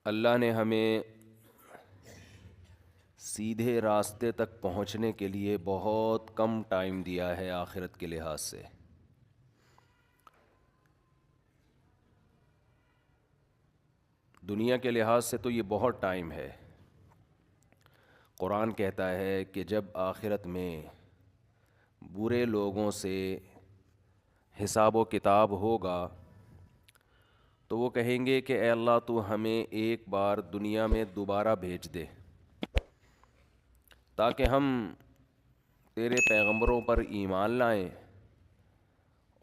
اللہ نے ہمیں سیدھے راستے تک پہنچنے کے لیے بہت کم ٹائم دیا ہے آخرت کے لحاظ سے۔ دنیا کے لحاظ سے تو یہ بہت ٹائم ہے۔ قرآن کہتا ہے کہ جب آخرت میں برے لوگوں سے حساب و کتاب ہوگا تو وہ کہیں گے کہ اے اللہ تو ہمیں ایک بار دنیا میں دوبارہ بھیج دے تاکہ ہم تیرے پیغمبروں پر ایمان لائیں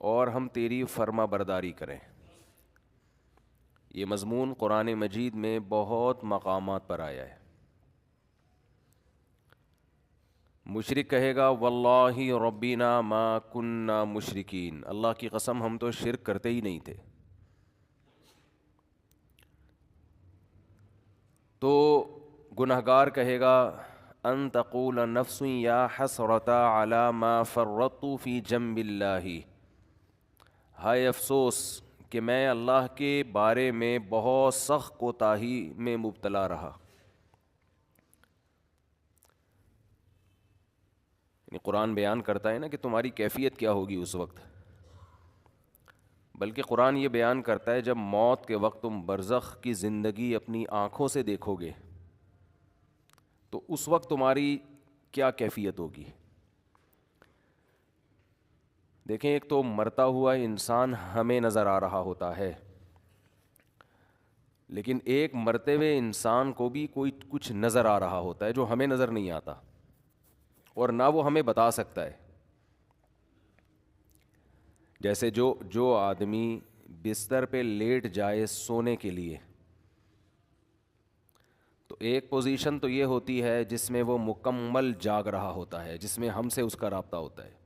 اور ہم تیری فرما برداری کریں۔ یہ مضمون قرآن مجید میں بہت مقامات پر آیا ہے۔ مشرک کہے گا واللہ ربنا ما کننا مشرکین، اللہ کی قسم ہم تو شرک کرتے ہی نہیں تھے۔ تو گنہگار کہے گا ان تقول نفس یا حسرۃ علی ما فرطت فی جنب اللہ، ہائے افسوس کہ میں اللہ کے بارے میں بہت سخت کوتاہی میں مبتلا رہا۔ یعنی قرآن بیان کرتا ہے نا کہ تمہاری کیفیت کیا ہوگی اس وقت، بلکہ قرآن یہ بیان کرتا ہے جب موت کے وقت تم برزخ کی زندگی اپنی آنکھوں سے دیکھو گے تو اس وقت تمہاری کیا کیفیت ہوگی۔ دیکھیں، ایک تو مرتا ہوا انسان ہمیں نظر آ رہا ہوتا ہے، لیکن ایک مرتے ہوئے انسان کو بھی کوئی کچھ نظر آ رہا ہوتا ہے جو ہمیں نظر نہیں آتا اور نہ وہ ہمیں بتا سکتا ہے۔ جیسے جو آدمی بستر پہ لیٹ جائے سونے کے لیے تو ایک پوزیشن تو یہ ہوتی ہے جس میں وہ مکمل جاگ رہا ہوتا ہے، جس میں ہم سے اس کا رابطہ ہوتا ہے۔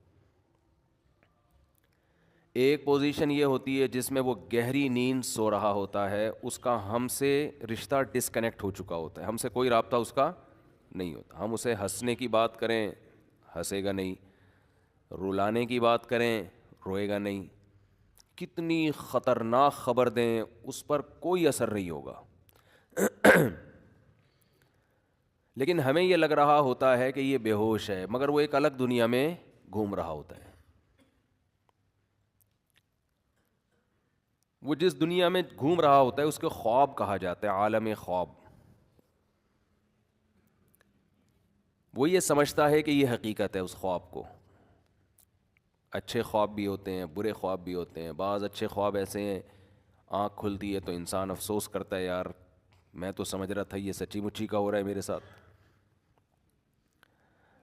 ایک پوزیشن یہ ہوتی ہے جس میں وہ گہری نیند سو رہا ہوتا ہے، اس کا ہم سے رشتہ ڈسکنیکٹ ہو چکا ہوتا ہے، ہم سے کوئی رابطہ اس کا نہیں ہوتا۔ ہم اسے ہنسنے کی بات کریں ہنسے گا نہیں، رلانے کی بات کریں روئے گا نہیں، کتنی خطرناک خبر دیں اس پر کوئی اثر نہیں ہوگا۔ لیکن ہمیں یہ لگ رہا ہوتا ہے کہ یہ بے ہوش ہے، مگر وہ ایک الگ دنیا میں گھوم رہا ہوتا ہے۔ وہ جس دنیا میں گھوم رہا ہوتا ہے اس کو خواب کہا جاتا ہے، عالم خواب۔ وہ یہ سمجھتا ہے کہ یہ حقیقت ہے اس خواب کو۔ اچھے خواب بھی ہوتے ہیں، برے خواب بھی ہوتے ہیں۔ بعض اچھے خواب ایسے ہیں آنکھ کھلتی ہے تو انسان افسوس کرتا ہے، یار میں تو سمجھ رہا تھا یہ سچی مچی کا ہو رہا ہے میرے ساتھ۔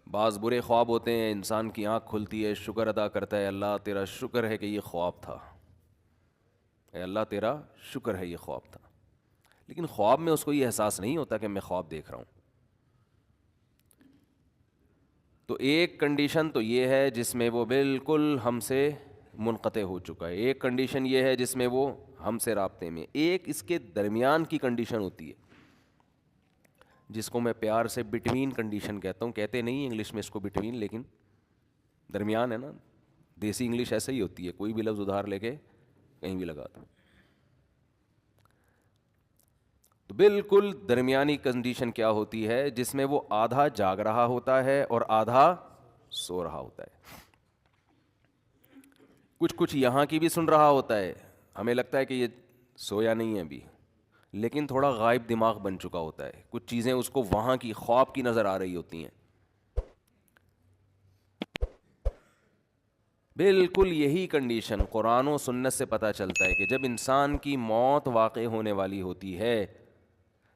بعض برے خواب ہوتے ہیں انسان کی آنکھ کھلتی ہے، شکر ادا کرتا ہے، اللہ تیرا شکر ہے کہ یہ خواب تھا، اے اللہ تیرا شکر ہے یہ خواب تھا۔ لیکن خواب میں اس کو یہ احساس نہیں ہوتا کہ میں خواب دیکھ رہا ہوں۔ تو ایک کنڈیشن تو یہ ہے جس میں وہ بالکل ہم سے منقطع ہو چکا ہے، ایک کنڈیشن یہ ہے جس میں وہ ہم سے رابطے میں، ایک اس کے درمیان کی کنڈیشن ہوتی ہے جس کو میں پیار سے بٹوین کنڈیشن کہتا ہوں۔ کہتے نہیں انگلش میں اس کو بٹوین، لیکن درمیان ہے نا، دیسی انگلش ایسے ہی ہوتی ہے، کوئی بھی لفظ ادھار لے کے کہیں بھی لگا دو۔ تو بالکل درمیانی کنڈیشن کیا ہوتی ہے جس میں وہ آدھا جاگ رہا ہوتا ہے اور آدھا سو رہا ہوتا ہے۔ کچھ کچھ یہاں کی بھی سن رہا ہوتا ہے، ہمیں لگتا ہے کہ یہ سویا نہیں ہے ابھی، لیکن تھوڑا غائب دماغ بن چکا ہوتا ہے، کچھ چیزیں اس کو وہاں کی خواب کی نظر آ رہی ہوتی ہیں۔ بالکل یہی کنڈیشن قرآن و سنت سے پتہ چلتا ہے کہ جب انسان کی موت واقع ہونے والی ہوتی ہے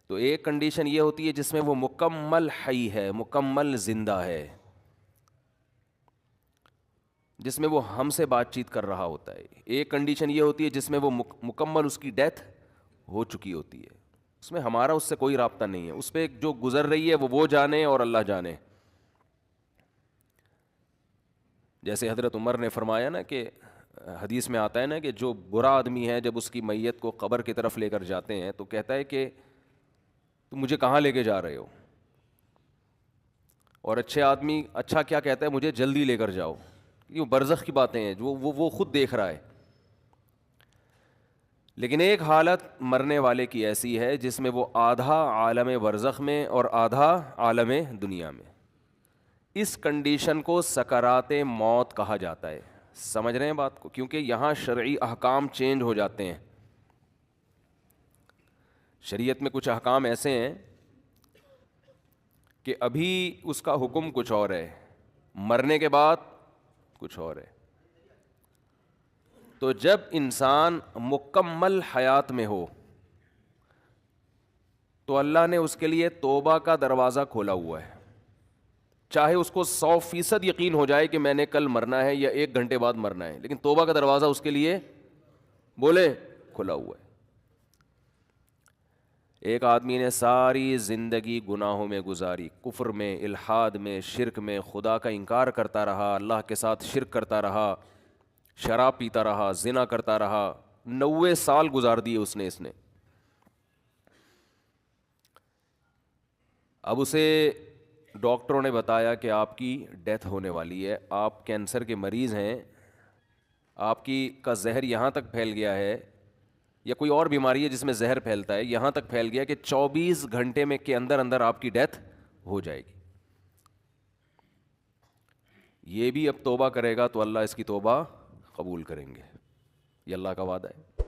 تو ایک کنڈیشن یہ ہوتی ہے جس میں وہ مکمل حی ہے، مکمل زندہ ہے، جس میں وہ ہم سے بات چیت کر رہا ہوتا ہے۔ ایک کنڈیشن یہ ہوتی ہے جس میں وہ مکمل اس کی ڈیتھ ہو چکی ہوتی ہے، اس میں ہمارا اس سے کوئی رابطہ نہیں ہے، اس پہ جو گزر رہی ہے وہ جانے اور اللہ جانے۔ جیسے حضرت عمر نے فرمایا نا کہ حدیث میں آتا ہے نا کہ جو برا آدمی ہے جب اس کی میت کو قبر کی طرف لے کر جاتے ہیں تو کہتا ہے کہ تم مجھے کہاں لے کے جا رہے ہو، اور اچھے آدمی اچھا کیا کہتا ہے، مجھے جلدی لے کر جاؤ۔ یہ برزخ کی باتیں ہیں جو وہ خود دیکھ رہا ہے۔ لیکن ایک حالت مرنے والے کی ایسی ہے جس میں وہ آدھا عالم برزخ میں اور آدھا عالم دنیا میں. اس کنڈیشن کو سکرات موت کہا جاتا ہے. سمجھ رہے ہیں بات کو؟ کیونکہ یہاں شرعی احکام چینج ہو جاتے ہیں. شریعت میں کچھ احکام ایسے ہیں کہ ابھی اس کا حکم کچھ اور ہے، مرنے کے بعد کچھ اور ہے. تو جب انسان مکمل حیات میں ہو تو اللہ نے اس کے لیے توبہ کا دروازہ کھولا ہوا ہے. چاہے اس کو 100% یقین ہو جائے کہ میں نے کل مرنا ہے یا 1 گھنٹے بعد مرنا ہے، لیکن توبہ کا دروازہ اس کے لیے بولے کھلا ہوا ہے. ایک آدمی نے ساری زندگی گناہوں میں گزاری، کفر میں، الحاد میں، شرک میں، خدا کا انکار کرتا رہا، اللہ کے ساتھ شرک کرتا رہا، شراب پیتا رہا، زنا کرتا رہا. 90 سال گزار دیے اس نے. اب اسے ڈاکٹروں نے بتایا کہ آپ کی ڈیتھ ہونے والی ہے، آپ کینسر کے مریض ہیں، آپ کا زہر یہاں تک پھیل گیا ہے، یا کوئی اور بیماری ہے جس میں زہر پھیلتا ہے، یہاں تک پھیل گیا کہ 24 گھنٹے میں کے اندر اندر آپ کی ڈیتھ ہو جائے گی. یہ بھی اب توبہ کرے گا تو اللہ اس کی توبہ قبول کریں گے، یہ اللہ کا وعدہ ہے.